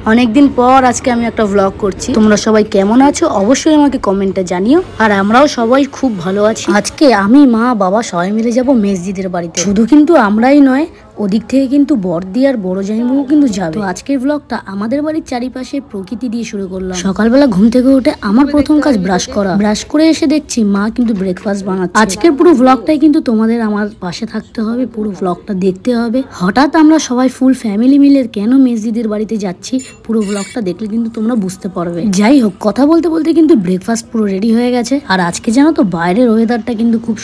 অনেকদিন পর আজকে আমি একটা ব্লগ করছি। তোমরা সবাই কেমন আছো অবশ্যই আমাকে কমেন্টে জানিও। আর আমরাও সবাই খুব ভালো আছি। আজকে আমি মা বাবা সবাই মিলে যাব মেজদিদের বাড়িতে। শুধু কিন্তু আমরাই নয়, ওদিক থেকে কিন্তু বড়দি আর বড় জামাইবাবু কিন্তু যাবে। তো আজকের ব্লগটা আমাদের বাড়ির চারিপাশে প্রকৃতি দিয়ে শুরু করলাম। সকালবেলা ঘুম থেকে উঠে আমার প্রথম কাজ ব্রাশ করা। ব্রাশ করে এসে দেখছি মা কিন্তু ব্রেকফাস্ট বানাচ্ছে। আজকের পুরো ব্লগটাই কিন্তু তোমাদের আমার পাশে থাকতে হবে, পুরো ব্লগটা দেখতে হবে। হঠাৎ আমরা সবাই ফুল ফ্যামিলি মিলে কেন মেজদিদের বাড়িতে যাচ্ছি, পুরো ব্লগটা দেখলে কিন্তু তোমরা বুঝতে পারবে। যাই হোক, কথা বলতে বলতে কিন্তু ব্রেকফাস্ট পুরো রেডি হয়ে গেছে। আর আজকে জানো তো বাইরের ওয়েদারটা কিন্তু খুব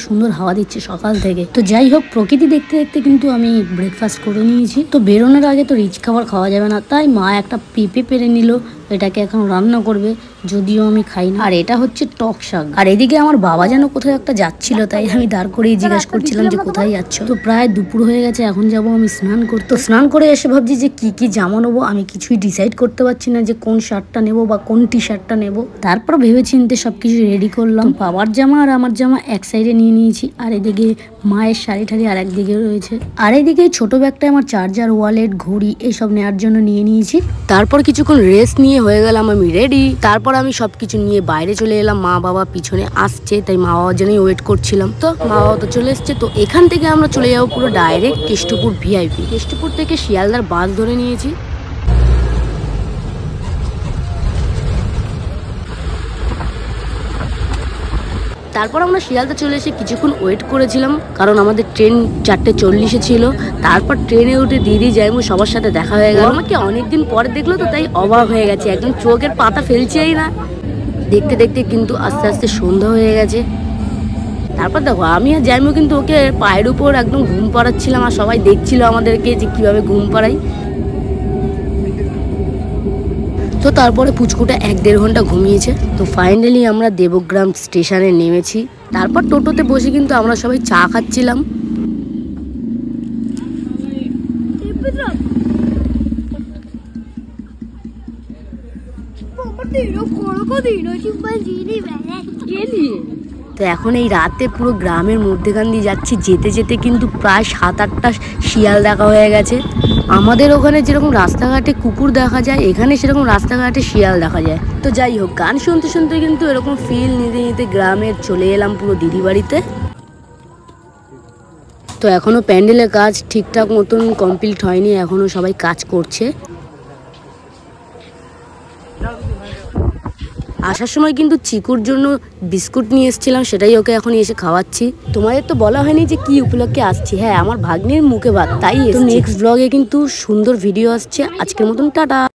সুন্দর হাওয়া দিচ্ছে সকাল থেকে। তো যাই হোক, প্রকৃতি দেখতে দেখতে কিন্তু আমি ব্রেকফাস্ট করে নিয়েছি। তো বেরোনোর আগে তো রিচ খাবার খাওয়া যাবে না, তাই মা একটা পেঁপে পেরে নিল, এটাকে এখন রান্না করবে, যদিও আমি খাই না। আর এটা হচ্ছে টক শাক। আর এদিকে আমার বাবা যেন কোথাও একটা যাচ্ছিল, তাই আমি দাঁড় করেই জিজ্ঞাসা করছিলাম যে কোথায় যাচ্ছ। তো প্রায় দুপুর হয়ে গেছে, এখন যাবো আমি স্নান করতে। স্নান করে এসে ভাবছি যে কি জামা নেবো, আমি কিছুই ডিসাইড করতে পারছি না যে কোন শার্টটা নেবো বা কোন টি শার্টটা নেবো। তারপর ভেবে চিন্তে সবকিছু রেডি করলাম। বাবার জামা আর আমার জামা এক সাইডে নিয়ে নিয়েছি, আর এদিকে মায়ের শাড়ি ঠাড়ি আর একদিকে রয়েছে। আর এদিকে ছোট ব্যাগটা আমার চার্জার, ওয়ালেট, ঘড়ি এসব নেওয়ার জন্য নিয়ে নিয়েছি। তারপর কিছুক্ষণ রেস্ট নিয়ে হয়ে গেলাম আমি রেডি। তারপর আমি সবকিছু নিয়ে বাইরে চলে এলাম। মা বাবা পিছনে আসছে, তাই মা বাবার জন্যই ওয়েট করছিলাম। তো মা বাবা তো চলে এসছে। তো এখান থেকে আমরা চলে যাবো পুরো ডাইরেক্ট কেষ্টপুর ভিআইপি। কেষ্টপুর থেকে শিয়ালদার বাস ধরে নিয়েছি। তারপর আমরা শিয়ালদা চলে এসে কিছুক্ষণ ওয়েট করেছিলাম, কারণ আমাদের ট্রেন 4:40 ছিল। তারপর ট্রেনে উঠে দিদি জাইমু সবার সাথে দেখা হয়ে গেল। আমাকে অনেকদিন পরে দেখলো তো তাই অবাক হয়ে গেছে, একদম চোখের পাতা ফেলছেই না। দেখতে দেখতে কিন্তু আস্তে আস্তে সন্ধ্যা হয়ে গেছে। তারপর দেখো আমি আর জাইমু কিন্তু ওকে পায়ের উপর একদম ঘুম পাড়াচ্ছিলাম, আর সবাই দেখছিল আমাদেরকে যে কিভাবে ঘুম পাড়াই। তো তারপরে পুচকুটা 1-1.5 ঘন্টা ঘুমিয়েছে। তো ফাইনালি আমরা দেবগ্রাম স্টেশনে নেমেছি। তারপর টোটোতে বসে কিন্তু আমরা সবাই চা খাচ্ছিলাম। তো এখন এই রাতে পুরো গ্রামের মধ্যেখান দিয়ে যাচ্ছি। যেতে যেতে কিন্তু প্রায় 7-8টা শিয়াল দেখা হয়ে গেছে। আমাদের ওখানে যেরকম রাস্তাঘাটে কুকুর দেখা যায়, এখানে সেরকম রাস্তাঘাটে শিয়াল দেখা যায়। তো যাই হোক, গান শুনতে শুনতে কিন্তু এরকম ফিল নিতে নিতে গ্রামে চলে এলাম পুরো দিদি বাড়িতে। তো এখনো প্যান্ডেলের কাজ ঠিকঠাক মতন কমপ্লিট হয়নি, এখনো সবাই কাজ করছে। আসার সময় কিন্তু চিকুর জন্য বিস্কুট নিয়ে এসেছিলাম, সেটাই ওকে এখন এসে খাওয়াচ্ছি। তোমাদের তো বলা হয়নি যে কি উপলক্ষে আসছি। হ্যাঁ, আমার ভাগ্নির মুখে ভাত, তাই নেক্সট ব্লগে কিন্তু সুন্দর ভিডিও আসছে। আজকের মতন টাটা।